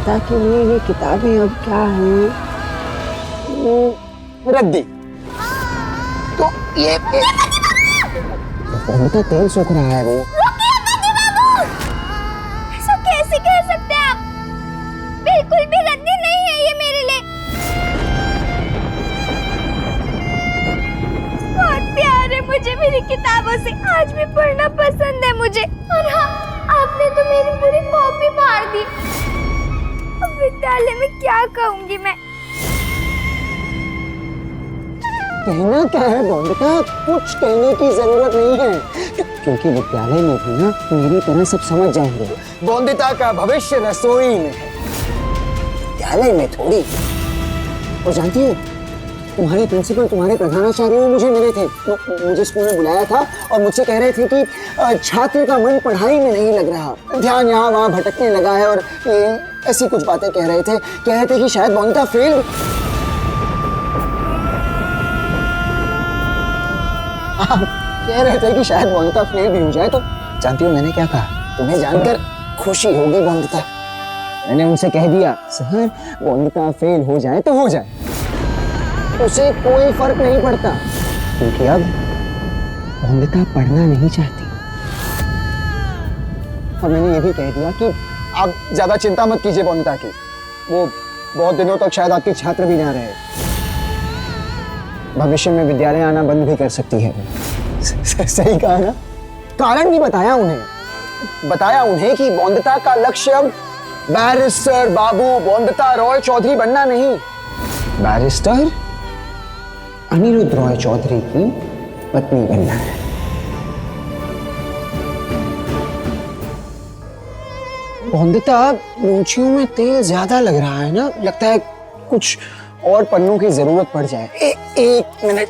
बंदिता के लिए ये किताबें अब क्या हैं? रख दी। तो ये बंदिता तेल सोख रहा है वो। ऐसा कैसे कह सकते हैं आप? बिल्कुल भी रद्दी नहीं है ये मेरे लिए। बहुत प्यार है मुझे मेरी किताबों से, आज भी पढ़ना पसंद है मुझे। और हाँ, आपने तो मेरी पूरी कॉपी फाड़ दी। अब विद्यालय में क्या कहूंगी मैं? कहना क्या है बंदिता, कुछ कहने की जरूरत नहीं है, क्योंकि विद्यालय में भी ना मेरी तरह सब समझ जाएंगे। बंदिता का भविष्य रसोई में है, विद्यालय में थोड़ी। और जानती हो, तुम्हारे प्रिंसिपल, तुम्हारे प्रधानाचार्य मुझे मिले थे, मुझे स्कूल में बुलाया था और मुझसे कह रहे थे कि छात्र का मन पढ़ाई में नहीं लग रहा, ध्यान यहाँ वहाँ भटकने लगा है, और ऐसी कुछ बातें कह रहे थे कि शायद बंदिता फेल। कह रहे थे कि शायद बंदिता फेल भी हो जाए। तो जानती हो मैंने क्या कहा? तुम्हें जानकर खुशी होगी बंदिता। मैंने उनसे कह दिया, सर बंदिता फेल हो जाए तो हो जाए, उसे कोई फर्क नहीं पड़ता, क्योंकि अब बंदिता पढ़ना नहीं चाहती। और मैंने ये भी कह दिया कि आप ज्यादा चिंता मत कीजिए बंदिता की, वो बहुत दिनों तक शायद आपकी छात्र भी ना रहे, भविष्य में विद्यालय आना बंद भी कर सकती है। सही कहा ना? कारण भी बताया उन्हें कि बंदिता का लक्ष्य अब बैरिस्टर बाबू बंदिता रॉय चौधरी बनना नहीं, बैरिस्टर अनिरुद्ध रॉय चौधरी की पत्नी बनना है। बंदिता, मूंछियों में तेल ज्यादा लग रहा है ना, लगता है कुछ और पन्नों की जरूरत पड़ जाए। एक मिनट।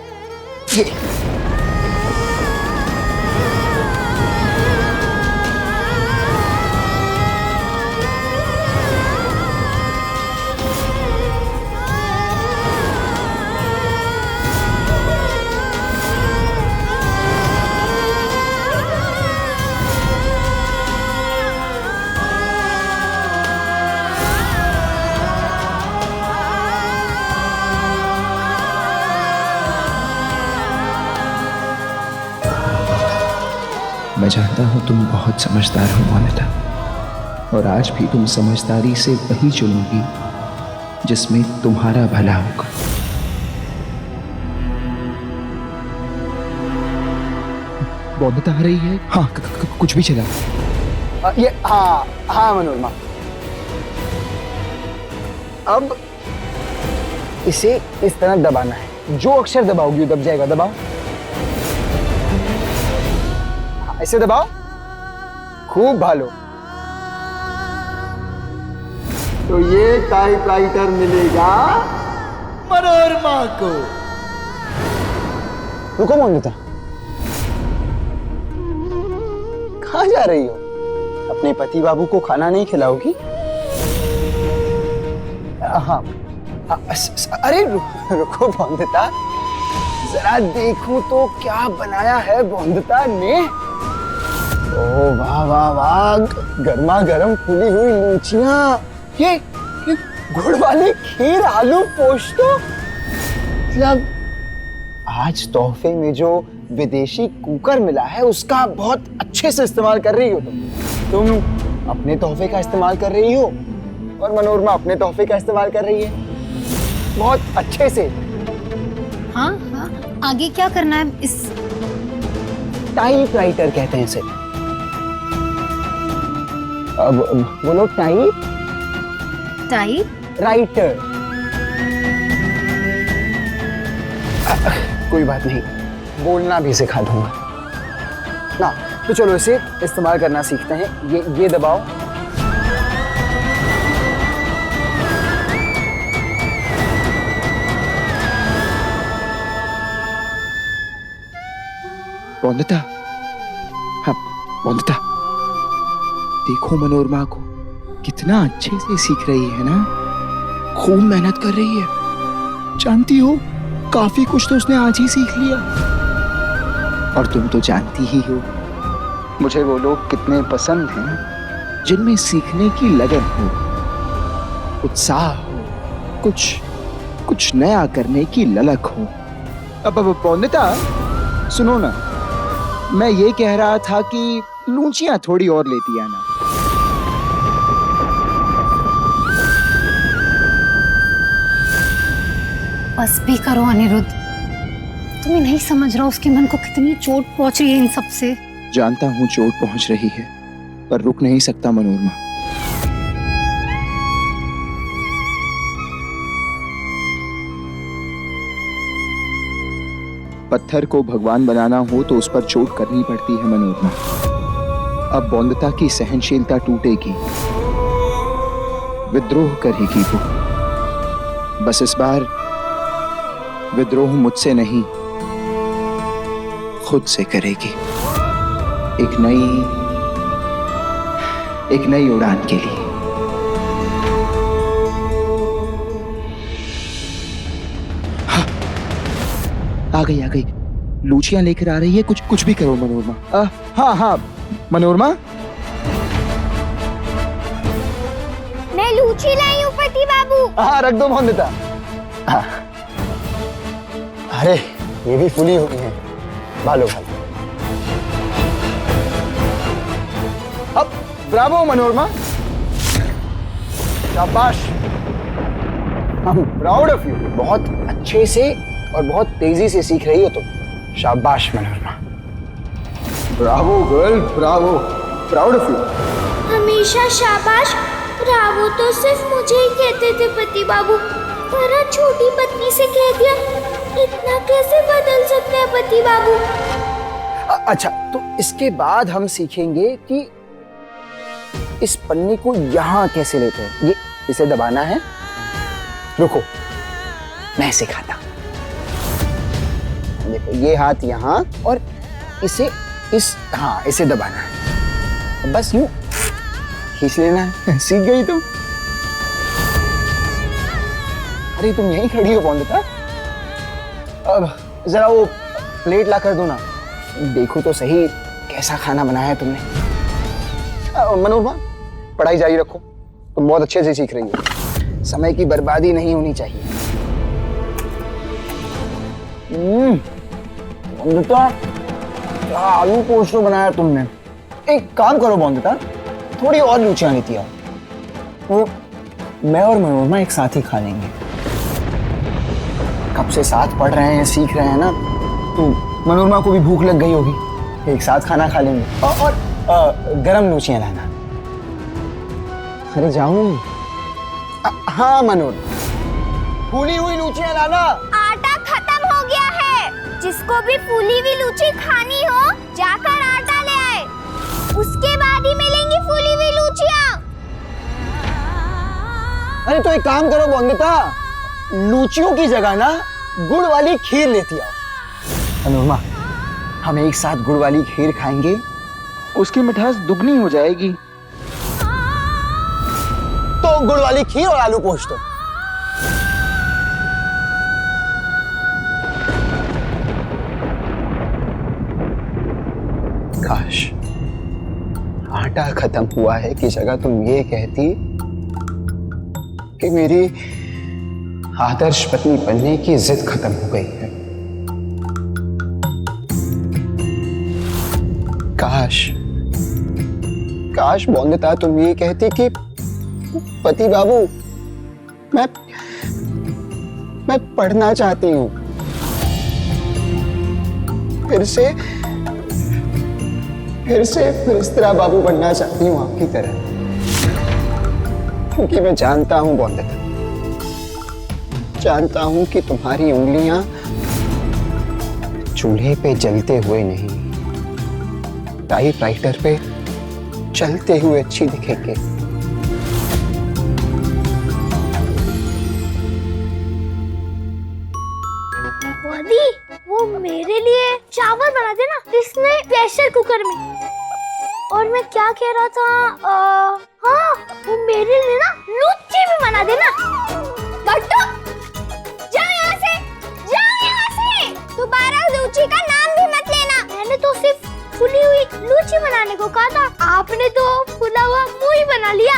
मैं जानता हूं तुम बहुत समझदार हो बंदिता, और आज भी तुम समझदारी से वही चुनोगी जिसमें तुम्हारा भला होगा। बंदिता आ रही है। हाँ, कुछ भी चला। ये हाँ मनोरमा, अब इसे इस तरह दबाना है, जो अक्षर दबाओगी वो दब जाएगा। दबाओ, ऐसे दबाओ, खूब भालो। तो ये टाइपराइटर मिलेगा मनोरमा को। रुको बंदिता, कहाँ जा रही हो? अपने पति बाबू को खाना नहीं खिलाओगी? हाँ, अरे रुको बंदिता, जरा देखो तो क्या बनाया है बंदिता ने। ओ वाह वाह वाह, गर्मा गर्म फूली हुई लूचियां, ये गुड़ वाली खीर, आलू पोस्तो। मतलब आज तोहफे में जो विदेशी कुकर मिला है उसका बहुत अच्छे से इस्तेमाल कर रही हो तुम अपने तोहफे का इस्तेमाल कर रही हो, और मनोरमा अपने तोहफे का इस्तेमाल कर रही है बहुत अच्छे से। हाँ हाँ, आगे क्या करना है? इस टाइपराइटर कहते हैं इसे। अब बोलो टाइप राइटर। कोई बात नहीं, बोलना भी सिखा दूंगा ना। तो चलो इसे इस्तेमाल करना सीखते हैं। ये दबाओ। बंदिता, हाँ बंदिता, देखो मनोरमा को, कितना अच्छे से सीख रही है ना, खूब मेहनत कर रही है। जानती हो, काफी कुछ तो उसने आज ही सीख लिया। और तुम तो जानती ही हो मुझे वो लोग कितने पसंद हैं जिनमें सीखने की लगन हो। उत्साह हो, कुछ नया करने की ललक हो। अब पौंदिता सुनो ना, मैं ये कह रहा था कि लूचियां थोड़ी और लेती आना। बस भी करो अनिरुद्ध, तुम्हें नहीं समझ रहा उसके मन को कितनी चोट पहुंच रही है इन सब से। जानता हूं चोट पहुंच रही है, पर रुक नहीं सकता मनोरमा। पत्थर को भगवान बनाना हो तो उस पर चोट करनी पड़ती है मनोरमा। अब बौंदता की सहनशीलता टूटेगी, विद्रोह करेगी वो। बस इस बार विद्रोह मुझसे नहीं, खुद से करेगी, एक नई उड़ान के लिए। हाँ, आ गई लूचियां लेकर आ रही है। कुछ भी करो मनोरमा। हाँ मनोरमा, मैं लूची लाई हूँ पति बाबू। हाँ रख दो बौंदता। हाँ। अरे ये भी फूली हुई है, भालो। अब ब्रावो मनोरमा, शाबाश, हम प्राउड ऑफ यू। बहुत अच्छे से और बहुत तेजी से सीख रही हो तुम। शाबाश Manorama, Bravo girl, Bravo, proud of you. हमेशा शाबाश ब्रावो तो सिर्फ मुझे ही कहते थे पति बाबू, पर आज छोटी पत्नी से कह दिया। इतना कैसे बदल सकते हैं पति बाबू? अच्छा, तो इसके बाद हम सीखेंगे कि इस पन्नी को यहाँ कैसे लेते हैं। ये इसे दबाना है। रुको, मैं सिखाता हूं। देखो, ये हाथ यहाँ और इसे इसे दबाना है। बस यूं खींच लेना है। सीख गई तुम। अरे तुम यहीं खड़ी हो बौंदता। अब जरा वो प्लेट ला कर दो ना, देखो तो सही कैसा खाना बनाया है तुमने। मनोरमा, पढ़ाई जारी रखो, तुम बहुत अच्छे से सीख रही हो। समय की बर्बादी नहीं होनी चाहिए। बौंदता, क्या आलू पोस्टो बनाया तुमने। एक काम करो बौंदता, थोड़ी और लूचियां लेती आओ, तो मैं और मनोरमा एक साथ ही खा लेंगे। कब से साथ पढ़ रहे हैं, सीख रहे हैं ना, तो मनोरमा को भी भूख लग गई होगी। एक साथ खाना खा लेंगे। और गरम लूचियां लाना। अरे जाऊं। हाँ मनोरमा, फूली हुई लूचियां लाना। आटा खत्म हो गया है। जिसको भी फूली हुई लूची खानी हो जाकर आटा ले आए, उसके बाद ही मिलेंगी फूली हुई लूचियां। अरे तो एक काम करो बौंदता, लूचियों की जगह ना गुड़ वाली खीर लेती आओ। मनोरमा, हम एक साथ गुड़ वाली खीर खाएंगे, उसकी मिठास दुगनी हो जाएगी। तो गुड़ वाली खीर और आलू पोस्टो। काश आटा खत्म हुआ है की जगह तुम ये कहती कि मेरी आदर्श पत्नी बनने की जिद खत्म हो गई है। काश बौंदता तुम ये कहती कि पति बाबू, मैं पढ़ना चाहती हूं, फिर से फिरिश्ता बाबू बनना चाहती हूं आपकी तरह। क्योंकि मैं जानता हूं बौंदता, जानता हूं कि तुम्हारी उंगलियां चूल्हे पे जलते हुए नहीं, टाइपराइटर पे चलते हुए अच्छी दिखेंगे। दादी, वो मेरे लिए चावल बना देना, इसने प्रेशर कुकर में। और मैं क्या कह रहा था, हाँ, वो मेरे लिए ना लूची भी बना देना। बट्टू, जाओ यहाँ से, जाओ यहाँ से। दोबारा लूची का नाम भी मत लेना। मैंने तो सिर्फ फूली हुई लूची बनाने को कहा था, आपने तो फूला हुआ मुंह ही बना लिया।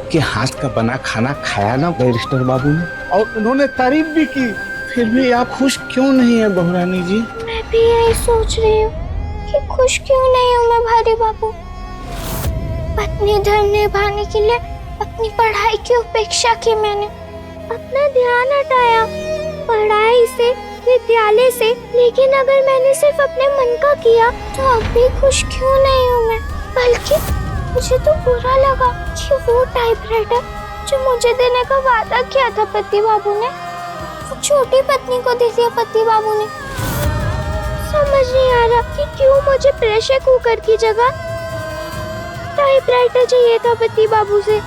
आपके हाथ का बना खाना खाया ना बैरिस्टर बाबू ने, और उन्होंने तारीफ भी की, फिर भी आप खुश क्यों नहीं है बहुरानी जी? मैं भी यही सोच रही हूँ कि खुश क्यों नहीं हूँ मैं भारी बाबू। पत्नी धर्म निभाने के लिए अपनी पढ़ाई की उपेक्षा की मैंने, अपना ध्यान हटाया पढ़ाई से, विद्यालय से। लेकिन अगर मैंने सिर्फ अपने मन का किया तो अब भी खुश क्यों नहीं हूँ मैं? बल्कि मुझे तो बुरा लगा कि वो टाइपराइटर जो मुझे देने का वादा किया था पति बाबू ने, वो छोटी पत्नी को दे दिया पति बाबू ने। समझ नहीं आ रहा कि क्यों मुझे प्रेशर कुकर की जगह टाइपराइटर चाहिए था पति बाबू से।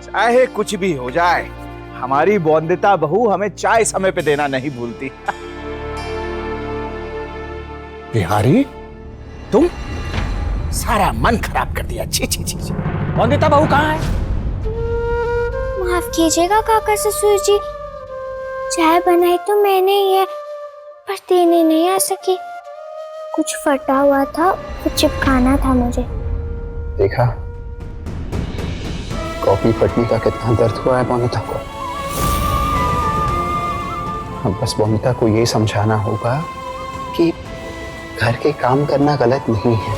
चाहे कुछ भी हो जाए, हमारी बॉन्दिता बहू हमें चाय समय पे देना नहीं भूलती। बिहारी, तुम सारा मन खराब कर दिया। छी छी छी छी। बॉन्दिता बहू कहाँ है? माफ कीजिएगा काका ससुर जी, चाय बनाई तो मैंने ही है, पर देने नहीं आ सकी। कुछ फटा हुआ था, वो चिपकाना था मुझे। देखा कॉफी फटने का कितना दर्द हुआ है बोनिता को। अब बस बोनिता को ये समझाना होगा कि घर के काम करना गलत नहीं है।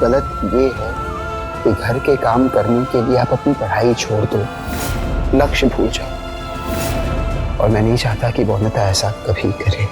गलत ये है कि घर के काम करने के लिए आप अपनी पढ़ाई छोड़ दो, लक्ष्य भूल जाओ। और मैं नहीं चाहता कि बोनिता ऐसा कभी करे।